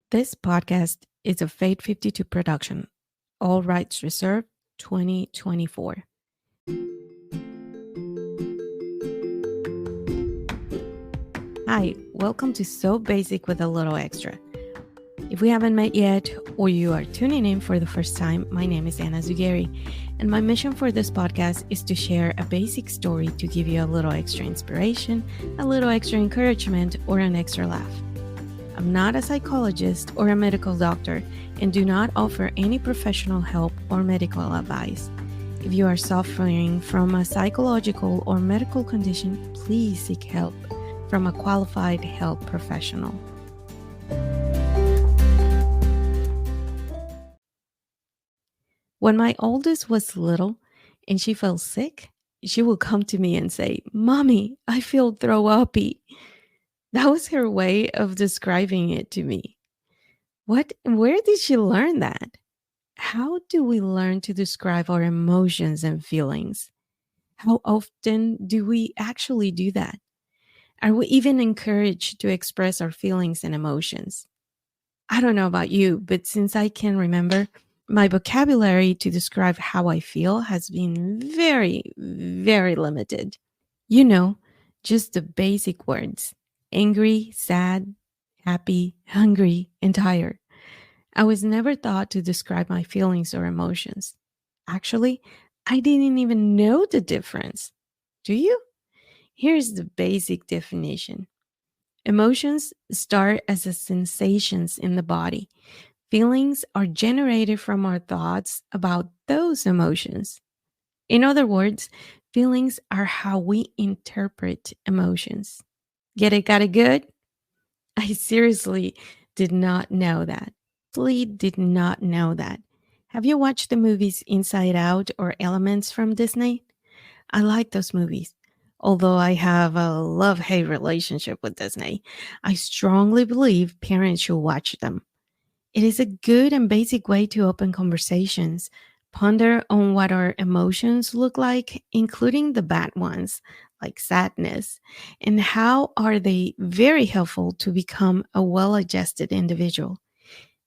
This podcast is a Fate 52 production. All rights reserved 2024. Hi, welcome to So Basic with a Little Extra. If we haven't met yet or you are tuning in for the first time, my name is Anna Zugeri, and my mission for this podcast is to share a basic story to give you a little extra inspiration, a little extra encouragement, or an extra laugh. I'm not a psychologist or a medical doctor and do not offer any professional help or medical advice. If you are suffering from a psychological or medical condition, please seek help from a qualified health professional. When my oldest was little and she felt sick, she would come to me and say, "Mommy, I feel throw uppy." That was her way of describing it to me. Where did she learn that? How do we learn to describe our emotions and feelings? How often do we actually do that? Are we even encouraged to express our feelings and emotions? I don't know about you, but since I can remember, my vocabulary to describe how I feel has been very, very limited. You know, just the basic words: angry, sad, happy, hungry, and tired. I was never taught to describe my feelings or emotions. Actually, I didn't even know the difference. Do you? Here's the basic definition. Emotions start as a sensations in the body. Feelings are generated from our thoughts about those emotions. In other words, feelings are how we interpret emotions. Get it? Got it good? I seriously did not know that. Did not know that. Have you watched the movies Inside Out or Elements from Disney? I like those movies. Although I have a love hate relationship with Disney, I strongly believe parents should watch them. It is a good and basic way to open conversations, ponder on what our emotions look like, including the bad ones, like sadness, and how are they very helpful to become a well-adjusted individual.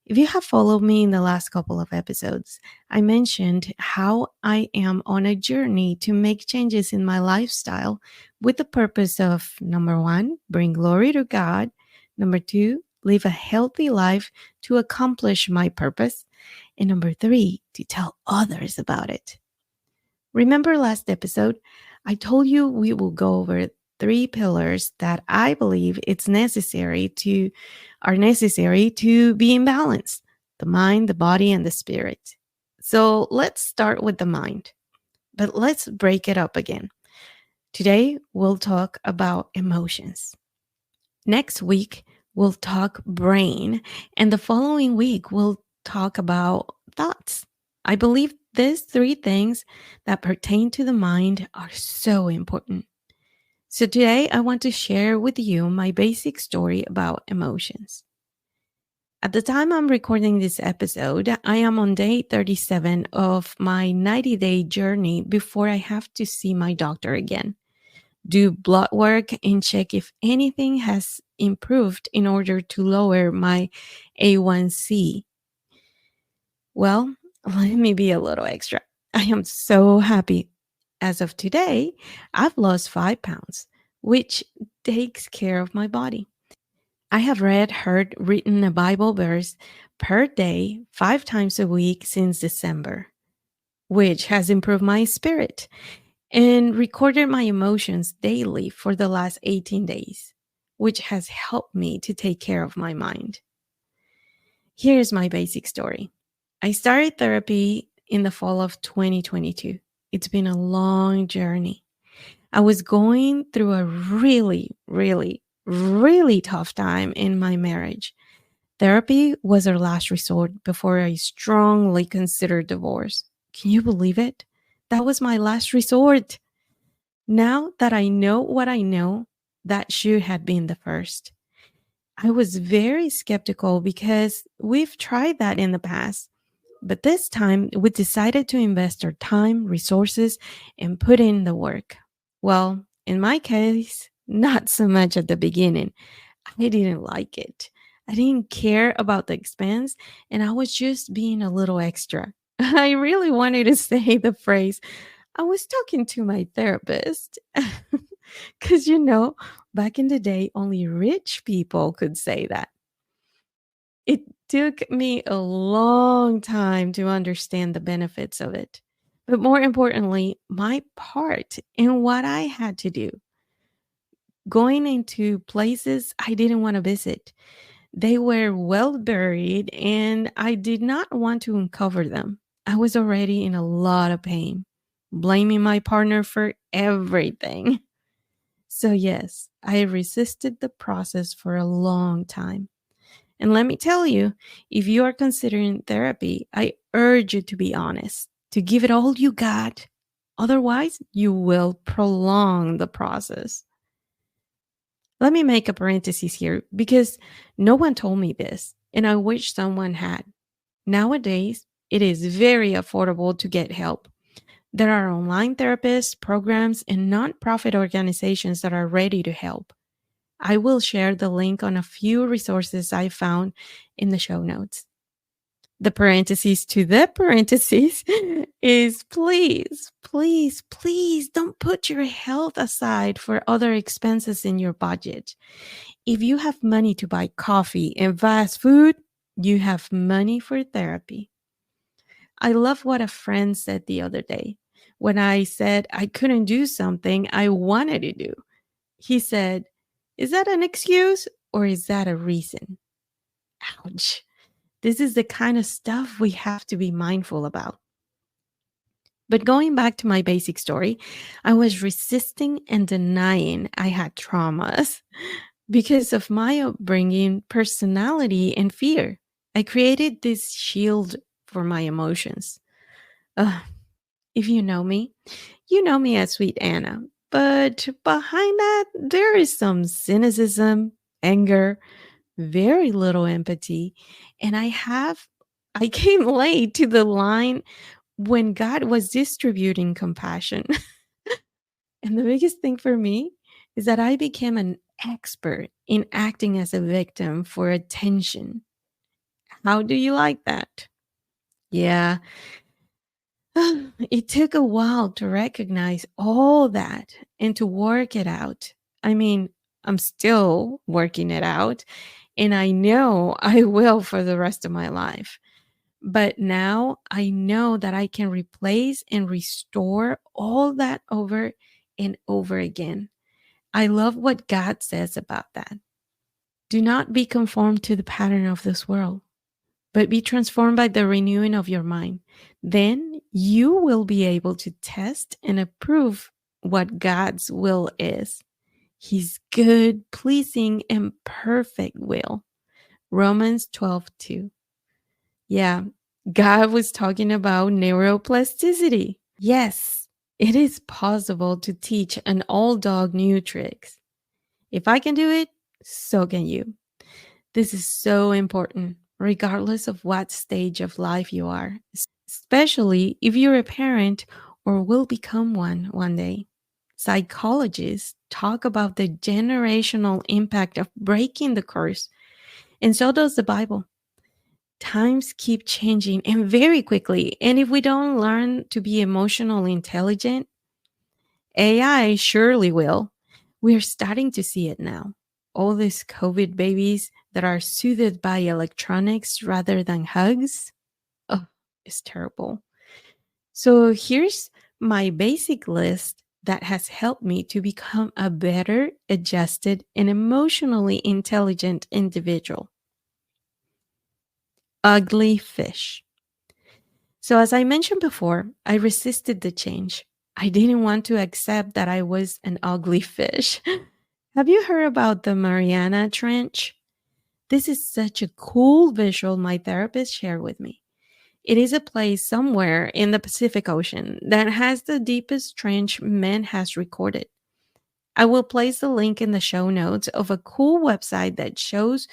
If you have followed me in the last couple of episodes, I mentioned how I am on a journey to make changes in my lifestyle with the purpose of, number one, bring glory to God, number two, live a healthy life to accomplish my purpose, and number three, to tell others about it. Remember last episode, I told you we will go over three pillars that I believe are necessary to be in balance: the mind, the body, and the spirit. So let's start with the mind, but let's break it up again. Today, we'll talk about emotions. Next week, we'll talk brain, and the following week, we'll talk about thoughts. I believe these three things that pertain to the mind are so important. So today, I want to share with you my basic story about emotions. At the time I'm recording this episode, I am on day 37 of my 90-day journey before I have to see my doctor again, do blood work, and check if anything has improved in order to lower my A1C. Well, let me be a little extra. I am so happy. As of today, I've lost 5 pounds, which takes care of my body. I have read, heard, written a Bible verse per day 5 times a week since December, which has improved my spirit, and recorded my emotions daily for the last 18 days, which has helped me to take care of my mind. Here's my basic story. I started therapy in the fall of 2022. It's been a long journey. I was going through a really, really, really tough time in my marriage. Therapy was our last resort before I strongly considered divorce. Can you believe it? That was my last resort. Now that I know what I know, that should have been the first. I was very skeptical because we've tried that in the past. But this time, we decided to invest our time, resources, and put in the work. Well, in my case, not so much at the beginning. I didn't like it. I didn't care about the expense, and I was just being a little extra. I really wanted to say the phrase, I was talking to my therapist. Because, back in the day, only rich people could say that. It took me a long time to understand the benefits of it. But more importantly, my part in what I had to do, going into places I didn't want to visit. They were well buried, and I did not want to uncover them. I was already in a lot of pain, blaming my partner for everything. So, yes, I resisted the process for a long time. And let me tell you, if you are considering therapy, I urge you to be honest, to give it all you got. Otherwise, you will prolong the process. Let me make a parenthesis here because no one told me this, and I wish someone had. Nowadays, it is very affordable to get help. There are online therapists, programs, and nonprofit organizations that are ready to help. I will share the link on a few resources I found in the show notes. The parentheses to the parentheses is please, please, please don't put your health aside for other expenses in your budget. If you have money to buy coffee and fast food, you have money for therapy. I love what a friend said the other day when I said I couldn't do something I wanted to do. He said, is that an excuse or is that a reason? Ouch. This is the kind of stuff we have to be mindful about. But going back to my basic story, I was resisting and denying I had traumas because of my upbringing, personality, and fear. I created this shield for my emotions. Ugh, if you know me as Sweet Anna. But behind that, there is some cynicism, anger, very little empathy. And I came late to the line when God was distributing compassion. And the biggest thing for me is that I became an expert in acting as a victim for attention. How do you like that? Yeah, it took a while to recognize all that and to work it out. I mean, I'm still working it out, and I know I will for the rest of my life. But now I know that I can replace and restore all that over and over again. I love what God says about that. Do not be conformed to the pattern of this world, but be transformed by the renewing of your mind. Then you will be able to test and approve what God's will is, his good, pleasing, and perfect will. Romans 12:2. Yeah, God was talking about neuroplasticity. Yes, it is possible to teach an old dog new tricks. If I can do it, so can you. This is so important, regardless of what stage of life you are, especially if you're a parent or will become one day. Psychologists talk about the generational impact of breaking the curse, and so does the Bible. Times keep changing and very quickly, and if we don't learn to be emotionally intelligent, AI surely will. We're starting to see it now. All these COVID babies that are soothed by electronics rather than hugs. Oh, it's terrible. So here's my basic list that has helped me to become a better, adjusted, and emotionally intelligent individual. Ugly fish. So, as I mentioned before, I resisted the change. I didn't want to accept that I was an ugly fish. Have you heard about the Mariana Trench? This is such a cool visual my therapist shared with me. It is a place somewhere in the Pacific Ocean that has the deepest trench man has recorded. I will place the link in the show notes of a cool website that shows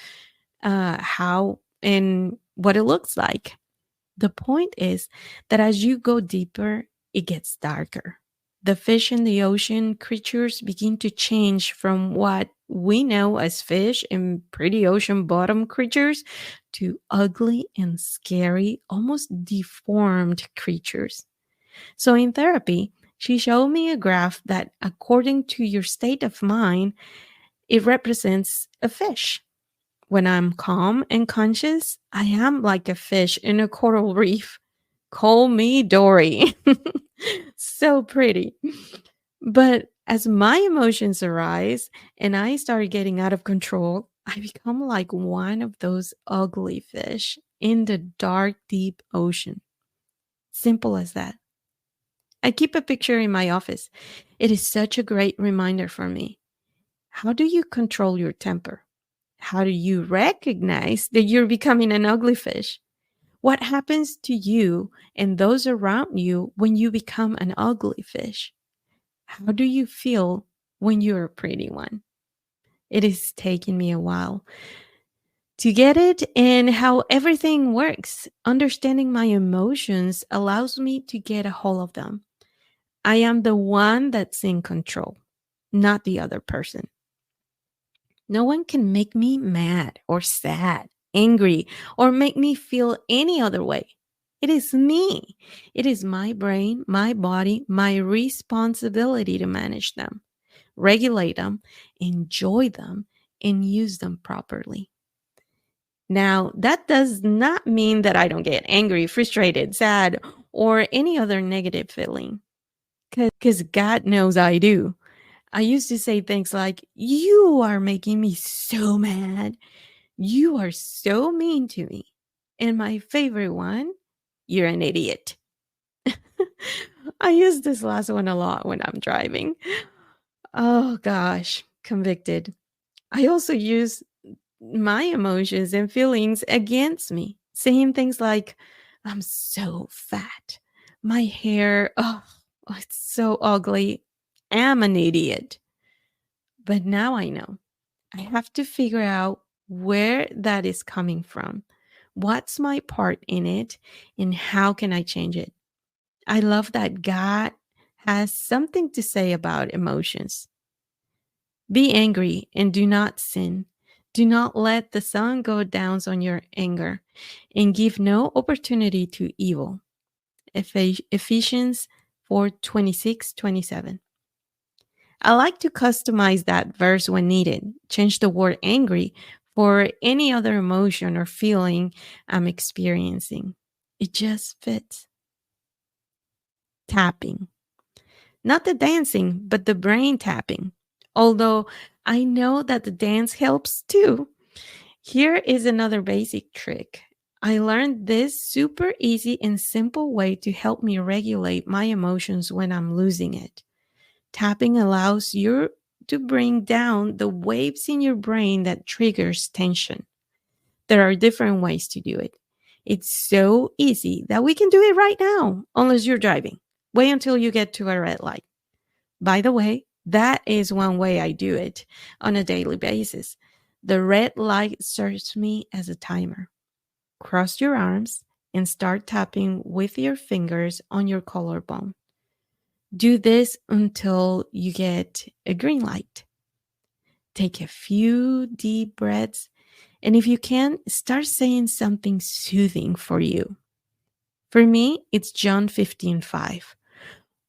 how and what it looks like. The point is that as you go deeper, it gets darker. The fish in the ocean creatures begin to change from what we know as fish and pretty ocean bottom creatures to ugly and scary, almost deformed creatures. So in therapy, she showed me a graph that, according to your state of mind, it represents a fish. When I'm calm and conscious, I am like a fish in a coral reef. Call me Dory. So pretty. But as my emotions arise and I start getting out of control, I become like one of those ugly fish in the dark, deep ocean. Simple as that. I keep a picture in my office. It is such a great reminder for me. How do you control your temper? How do you recognize that you're becoming an ugly fish? What happens to you and those around you when you become an ugly fish? How do you feel when you're a pretty one? It is taking me a while to get it and how everything works. Understanding my emotions allows me to get a hold of them. I am the one that's in control, not the other person. No one can make me mad or sad, angry, or make me feel any other way. It is me. It is my brain, my body, my responsibility to manage them, regulate them, enjoy them, and use them properly. Now, that does not mean that I don't get angry, frustrated, sad, or any other negative feeling, because God knows I do. I used to say things like, "You are making me so mad. You are so mean to me." And my favorite one, "You're an idiot." I use this last one a lot when I'm driving. Oh gosh, convicted. I also use my emotions and feelings against me, saying things like, "I'm so fat. My hair, oh, it's so ugly. I'm an idiot." But now I know. I have to figure out where that is coming from. What's my part in it and how can I change it? I love that God has something to say about emotions. Be angry and do not sin. Do not let the sun go down on your anger and give no opportunity to evil. Ephesians 4:26-27. I like to customize that verse when needed. Change the word angry for any other emotion or feeling I'm experiencing. It just fits. Tapping. Not the dancing, but the brain tapping. Although I know that the dance helps too. Here is another basic trick. I learned this super easy and simple way to help me regulate my emotions when I'm losing it. Tapping allows you to bring down the waves in your brain that triggers tension. There are different ways to do it. It's so easy that we can do it right now, unless you're driving. Wait until you get to a red light. By the way, that is one way I do it on a daily basis. The red light serves me as a timer. Cross your arms and start tapping with your fingers on your collarbone. Do this until you get a green light. Take a few deep breaths, and if you can, start saying something soothing for you. For me, it's John 15:5.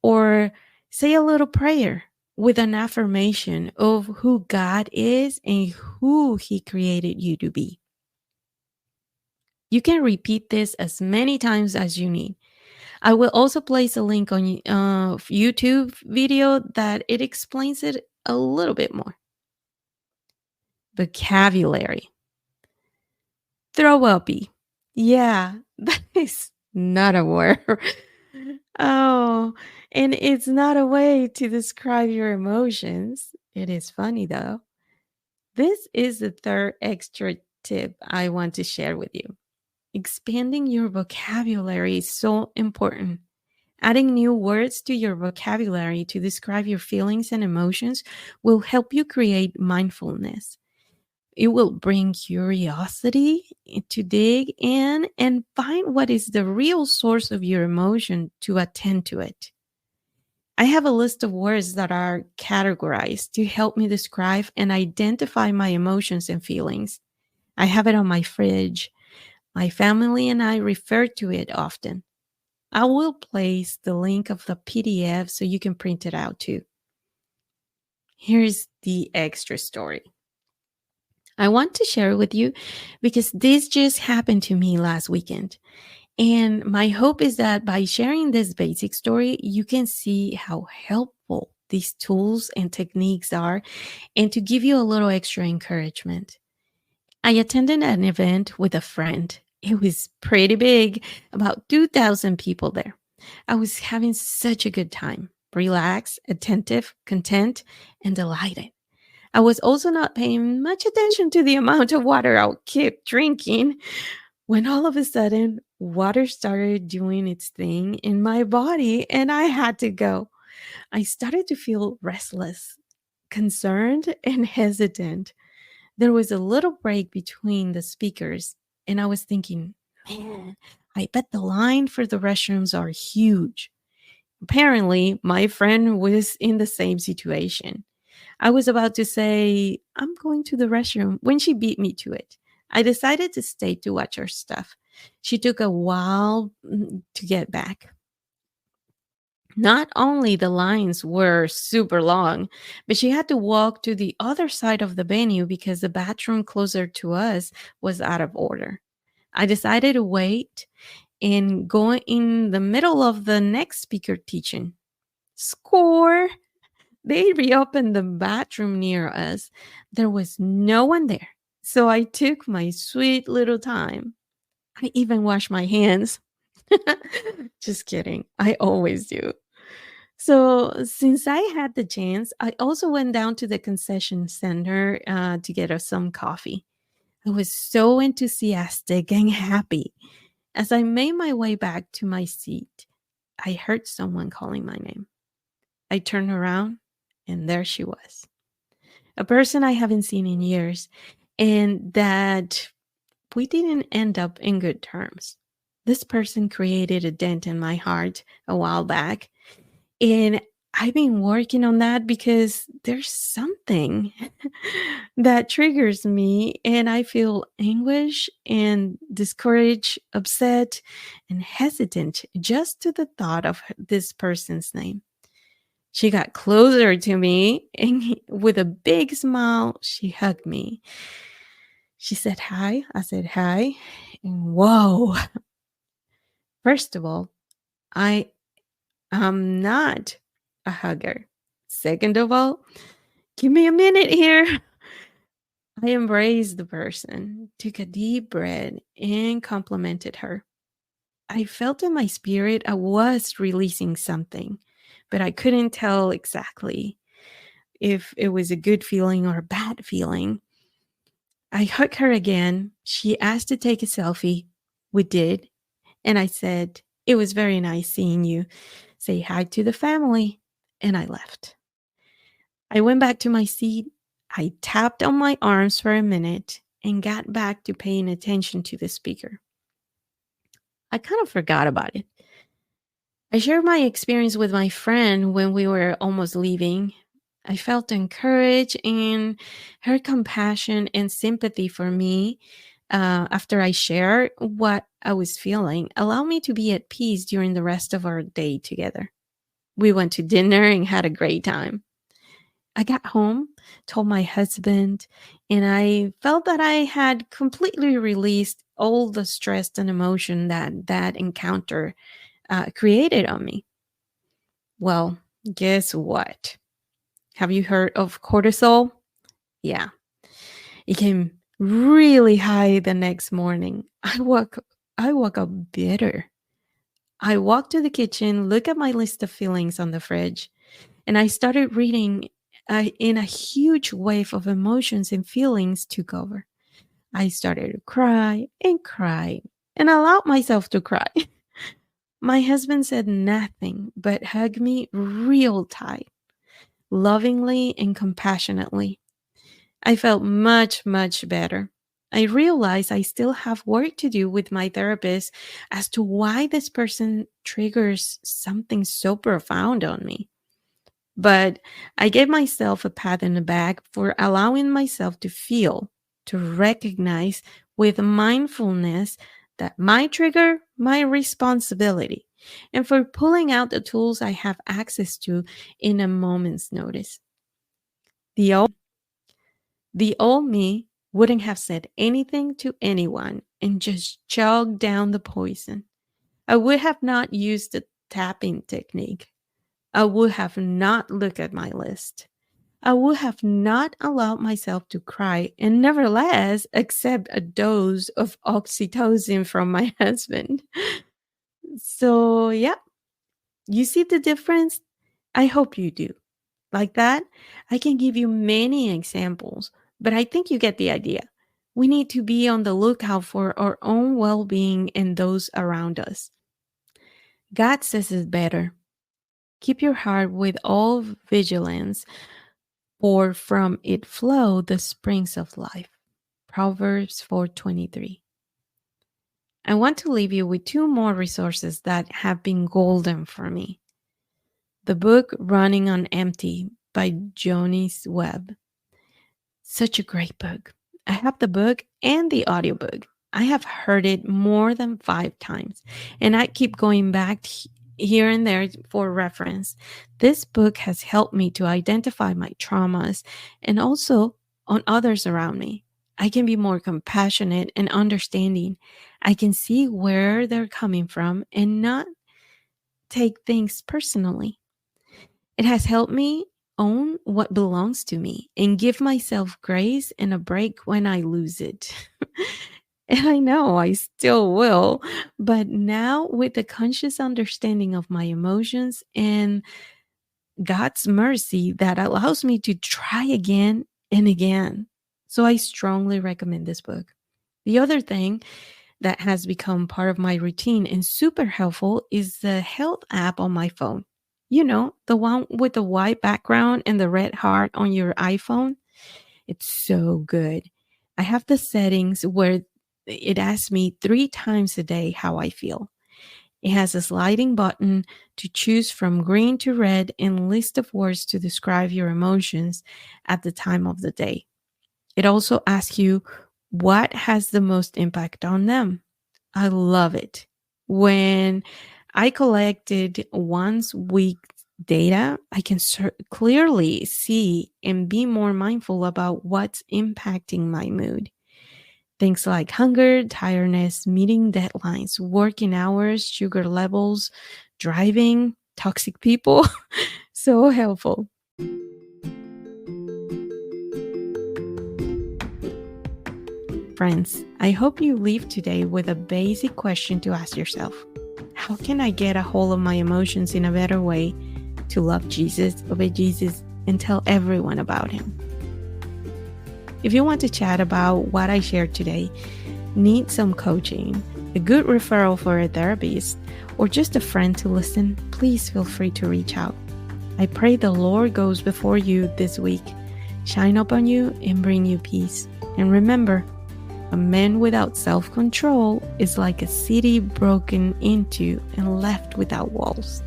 Or say a little prayer with an affirmation of who God is and who He created you to be. You can repeat this as many times as you need. I will also place a link on YouTube video that it explains it a little bit more. Vocabulary. Throw uppy. Yeah, that is not a word. Oh, and it's not a way to describe your emotions. It is funny though. This is the third extra tip I want to share with you. Expanding your vocabulary is so important. Adding new words to your vocabulary to describe your feelings and emotions will help you create mindfulness. It will bring curiosity to dig in and find what is the real source of your emotion to attend to it. I have a list of words that are categorized to help me describe and identify my emotions and feelings. I have it on my fridge. My family and I refer to it often. I will place the link of the PDF so you can print it out too. Here's the extra story. I want to share it with you because this just happened to me last weekend. And my hope is that by sharing this basic story, you can see how helpful these tools and techniques are and to give you a little extra encouragement. I attended an event with a friend. It was pretty big, about 2,000 people there. I was having such a good time, relaxed, attentive, content, and delighted. I was also not paying much attention to the amount of water I would keep drinking when all of a sudden water started doing its thing in my body and I had to go. I started to feel restless, concerned, and hesitant. There was a little break between the speakers, and I was thinking, man, I bet the line for the restrooms are huge. Apparently, my friend was in the same situation. I was about to say, I'm going to the restroom when she beat me to it. I decided to stay to watch her stuff. She took a while to get back. Not only the lines were super long, but she had to walk to the other side of the venue because the bathroom closer to us was out of order. I decided to wait and go in the middle of the next speaker teaching. Score! They reopened the bathroom near us. There was no one there. So I took my sweet little time. I even washed my hands. Just kidding. I always do. So, since I had the chance, I also went down to the concession center to get us some coffee. I was so enthusiastic and happy. As I made my way back to my seat, I heard someone calling my name. I turned around, and there she was, a person I haven't seen in years, and that we didn't end up in good terms. This person created a dent in my heart a while back, and I've been working on that because there's something that triggers me, and I feel anguish and discouraged, upset, and hesitant just to the thought of this person's name. She got closer to me and with a big smile, she hugged me. She said hi. I said hi. And whoa. First of all, I am not a hugger. Second of all, give me a minute here. I embraced the person, took a deep breath, and complimented her. I felt in my spirit I was releasing something, but I couldn't tell exactly if it was a good feeling or a bad feeling. I hugged her again. She asked to take a selfie. We did. And I said, it was very nice seeing you. Say hi to the family. And I left. I went back to my seat. I tapped on my arms for a minute and got back to paying attention to the speaker. I kind of forgot about it. I shared my experience with my friend when we were almost leaving. I felt encouraged and her compassion and sympathy for me after I shared what I was feeling allowed me to be at peace during the rest of our day together. We went to dinner and had a great time. I got home, told my husband, and I felt that I had completely released all the stress and emotion that encounter created on me. Well, guess what? Have you heard of cortisol? Yeah, it came really high the next morning. I woke up bitter. I walked to the kitchen, looked at my list of feelings on the fridge, and I started reading. In a huge wave of emotions and feelings took over. I started to cry and allowed myself to cry. My husband said nothing but hugged me real tight, lovingly and compassionately. I felt much, much better. I realized I still have work to do with my therapist as to why this person triggers something so profound on me. But I gave myself a pat in the back for allowing myself to feel, to recognize with mindfulness that my trigger, my responsibility, and for pulling out the tools I have access to in a moment's notice. The old, the old me wouldn't have said anything to anyone and just chugged down the poison. I would have not used the tapping technique. I would have not looked at my list. I would have not allowed myself to cry and nevertheless accept a dose of oxytocin from my husband. So, yeah, you see the difference? I hope you do. Like that, I can give you many examples, but I think you get the idea. We need to be on the lookout for our own well being and those around us. God says it's better. Keep your heart with all vigilance, for from it flow the springs of life. Proverbs 4:23. I want to leave you with two more resources that have been golden for me. The book Running on Empty by Jonis Webb. Such a great book. I have the book and the audiobook. I have heard it more than 5 times, and I keep going back here and there for reference. This book has helped me to identify my traumas and also on others around me. I can be more compassionate and understanding. I can see where they're coming from and not take things personally. It has helped me own what belongs to me and give myself grace and a break when I lose it. And I know I still will, but now with the conscious understanding of my emotions and God's mercy that allows me to try again and again. So I strongly recommend this book. The other thing that has become part of my routine and super helpful is the health app on my phone. You know, the one with the white background and the red heart on your iPhone. It's so good. I have the settings where it asks me 3 times a day how I feel. It has a sliding button to choose from green to red and list of words to describe your emotions at the time of the day. It also asks you what has the most impact on them. I love it. When I collected once week data, I can clearly see and be more mindful about what's impacting my mood. Things like hunger, tiredness, meeting deadlines, working hours, sugar levels, driving, toxic people. So helpful. Friends, I hope you leave today with a basic question to ask yourself. How can I get a hold of my emotions in a better way to love Jesus, obey Jesus, and tell everyone about him? If you want to chat about what I shared today, need some coaching, a good referral for a therapist, or just a friend to listen, please feel free to reach out. I pray the Lord goes before you this week, shine upon you and bring you peace. And remember, a man without self-control is like a city broken into and left without walls.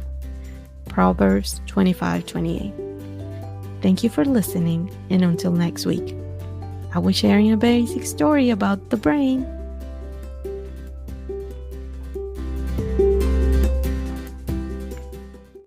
Proverbs 25:28. Thank you for listening, and until next week. I was sharing a basic story about the brain.